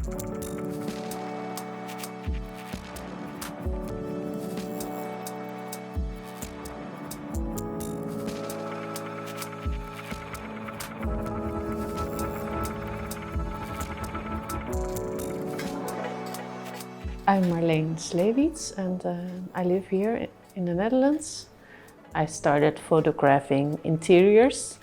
I'm Marleen Sleeuwits and I live here in the Netherlands. I started photographing interiors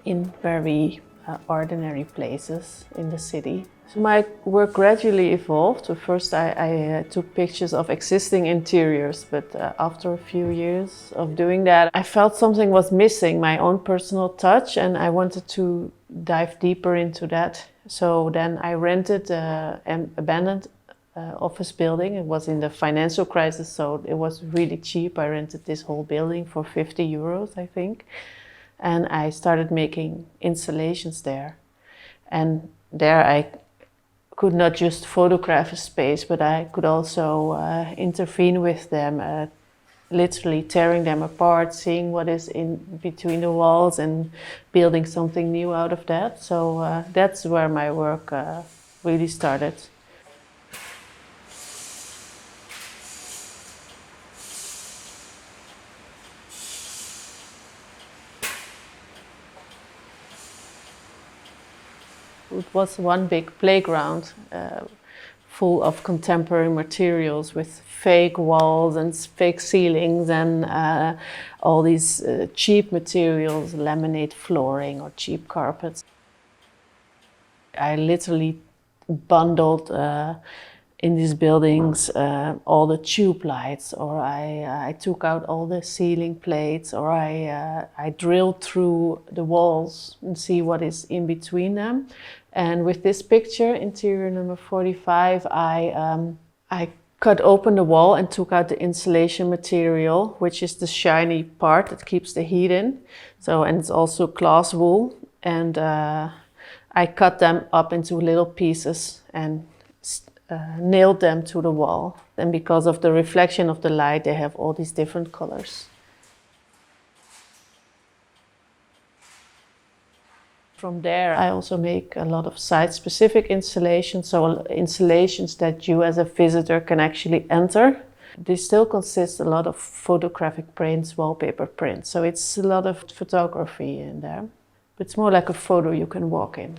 in very ordinary places in the city. So my work gradually evolved. So first I took pictures of existing interiors, but after a few years of doing that, I felt something was missing, my own personal touch, and I wanted to dive deeper into that. So then I rented an abandoned office building. It was in the financial crisis, so it was really cheap. I rented this whole building for 50 euros, I think. And I started making installations there. And there I could not just photograph a space, but I could also intervene with them, literally tearing them apart, seeing what is in between the walls and building something new out of that. So that's where my work really started. It was one big playground full of contemporary materials with fake walls and fake ceilings and all these cheap materials, laminate flooring or cheap carpets. I literally bundled in these buildings all the tube lights, or I took out all the ceiling plates, or I drilled through the walls and see what is in between them. And with this picture, interior number 45, I cut open the wall and took out the insulation material, which is the shiny part that keeps the heat in. So, and it's also glass wool. And I cut them up into little pieces and nailed them to the wall. And because of the reflection of the light, they have all these different colors. From there, I also make a lot of site-specific installations, so installations that you as a visitor can actually enter. They still consist a lot of photographic prints, wallpaper prints, so it's a lot of photography in there. But it's more like a photo you can walk in.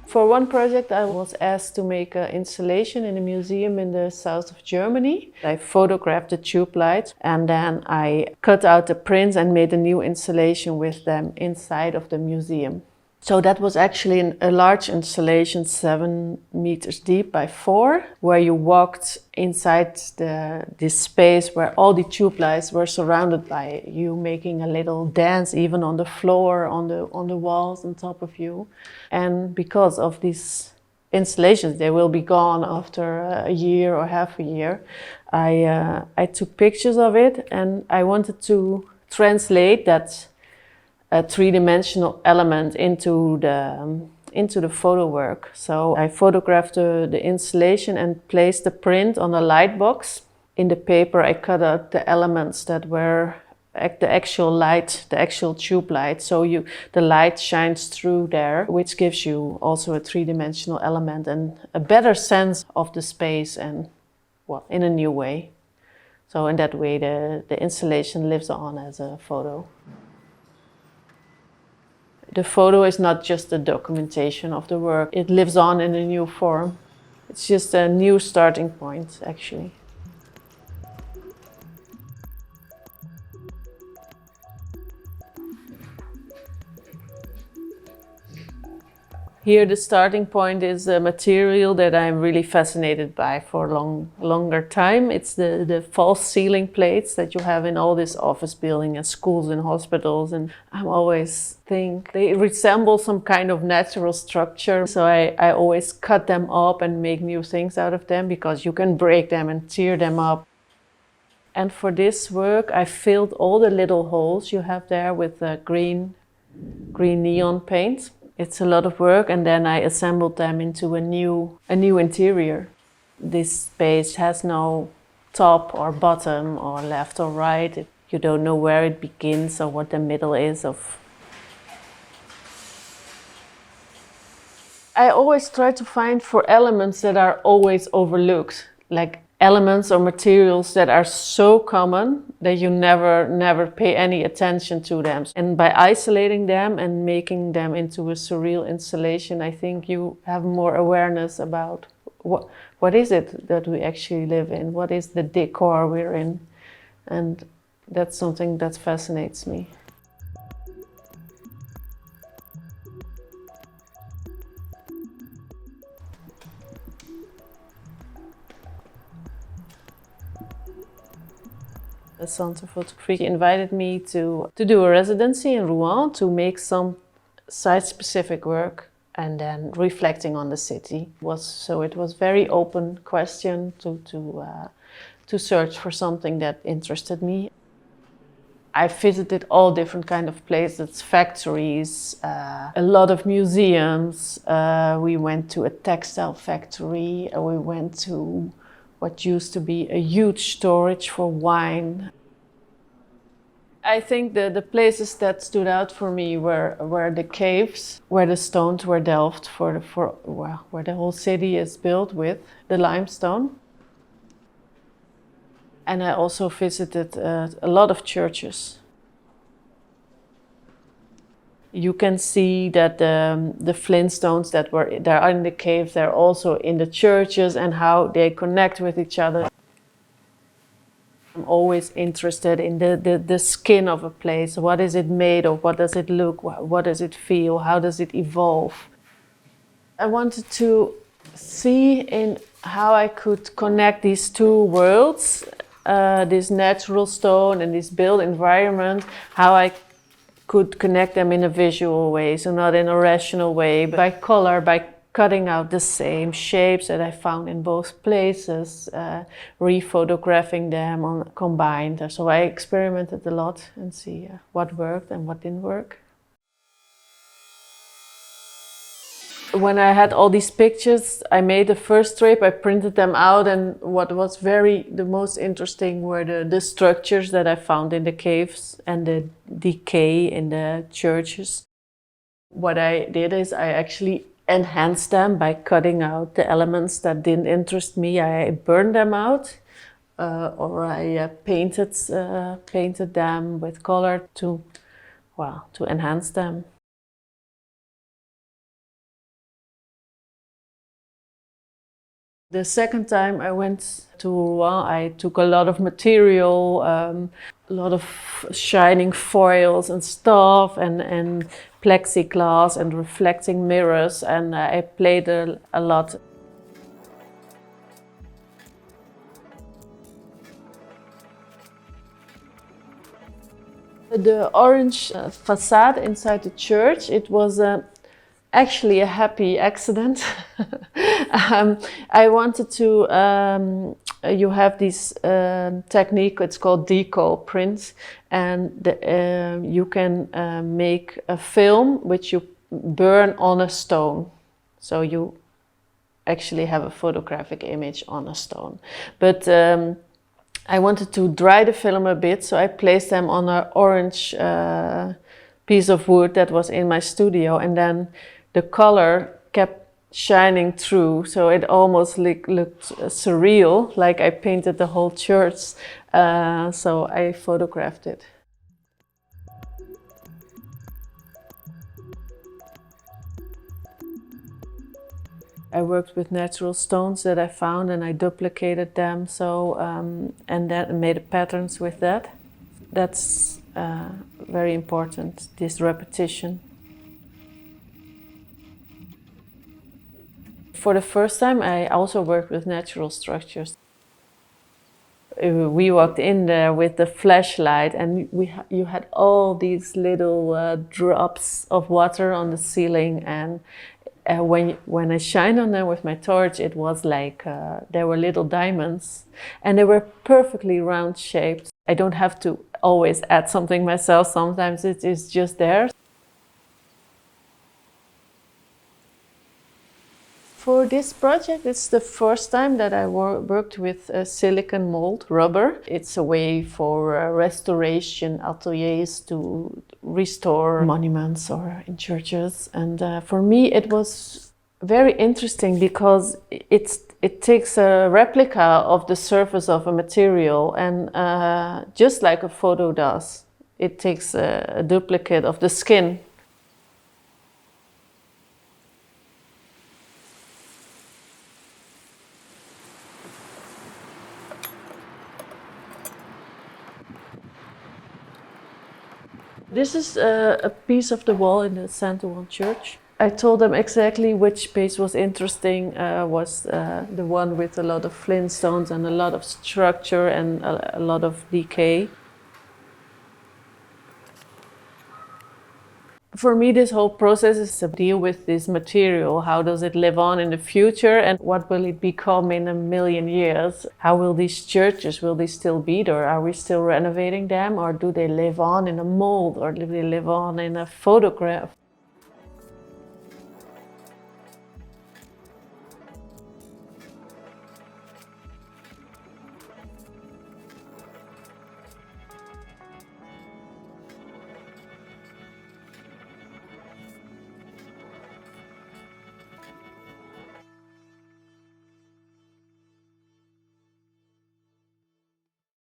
For one project, I was asked to make an installation in a museum in the south of Germany. I photographed the tube lights and then I cut out the prints and made a new installation with them inside of the museum. So that was actually a large installation, 7 meters deep by 4, where you walked inside this space where all the tube lights were surrounded by you, making a little dance even on the floor, on the walls on top of you. And because of these installations, they will be gone after a year or half a year, I took pictures of it and I wanted to translate that a three-dimensional element into the photo work. So I photographed the installation and placed the print on a light box. In the paper I cut out the elements that were the actual light, the actual tube light. So the light shines through there, which gives you also a three-dimensional element and a better sense of the space, and well, in a new way. So in that way the installation lives on as a photo. The photo is not just a documentation of the work, it lives on in a new form. It's just a new starting point, actually. Here the starting point is a material that I'm really fascinated by for a longer time. It's the false ceiling plates that you have in all this office building and schools and hospitals. And I always think they resemble some kind of natural structure. So I always cut them up and make new things out of them, because you can break them and tear them up. And for this work I filled all the little holes you have there with green neon paint. It's a lot of work, and then I assembled them into a new interior. This space has no top or bottom or left or right. You don't know where it begins or what the middle is of. I always try to find for elements that are always overlooked, like elements or materials that are so common that you never pay any attention to them. And by isolating them and making them into a surreal installation, I think you have more awareness about what is it that we actually live in, what is the decor we're in. And that's something that fascinates me. The Centre Photographique invited me to do a residency in Rouen to make some site-specific work and then reflecting on the city. So it was very open question to search for something that interested me. I visited all different kind of places, factories, a lot of museums. We went to a textile factory. We went to what used to be a huge storage for wine. I think the places that stood out for me were the caves, where the stones were delved where the whole city is built with, the limestone. And I also visited a lot of churches. You can see that the flint stones that are in the caves, they're also in the churches and how they connect with each other. I'm always interested in the skin of a place. What is it made of? What does it look? What does it feel? How does it evolve? I wanted to see in how I could connect these two worlds, this natural stone and this built environment, how I could connect them in a visual way, so not in a rational way, but by color, by cutting out the same shapes that I found in both places, re-photographing them combined. So I experimented a lot and see what worked and what didn't work. When I had all these pictures, I made the first trip, I printed them out, and what was the most interesting were the structures that I found in the caves and the decay in the churches. What I did is I actually enhanced them by cutting out the elements that didn't interest me. I burned them out or I painted them with color to enhance them. The second time I went to Rouen, I took a lot of material, a lot of shining foils and stuff, and plexiglass and reflecting mirrors, and I played a lot. The orange facade inside the church, it was actually a happy accident. I wanted to, you have this technique, it's called decal print, and you can make a film which you burn on a stone. So you actually have a photographic image on a stone. But I wanted to dry the film a bit, so I placed them on an orange piece of wood that was in my studio, and then the color kept shining through, so it almost looked surreal, like I painted the whole church, so I photographed it. I worked with natural stones that I found and I duplicated them, so and then made patterns with that. That's very important, this repetition. For the first time, I also worked with natural structures. We walked in there with the flashlight, and you had all these little drops of water on the ceiling, and when I shined on them with my torch, it was like there were little diamonds, and they were perfectly round shaped. I don't have to always add something myself, sometimes it is just there. For this project, it's the first time that I worked with silicon mold rubber. It's a way for restoration ateliers to restore monuments or in churches. And for me, it was very interesting because it takes a replica of the surface of a material, and just like a photo does, it takes a duplicate of the skin. This is a piece of the wall in the Saint-Ouen church. I told them exactly which piece was interesting, was the one with a lot of flintstones and a lot of structure and a lot of decay. For me, this whole process is to deal with this material. How does it live on in the future, and what will it become in 1,000,000 years? How will these churches, will they still be there? Are we still renovating them, or do they live on in a mold, or do they live on in a photograph?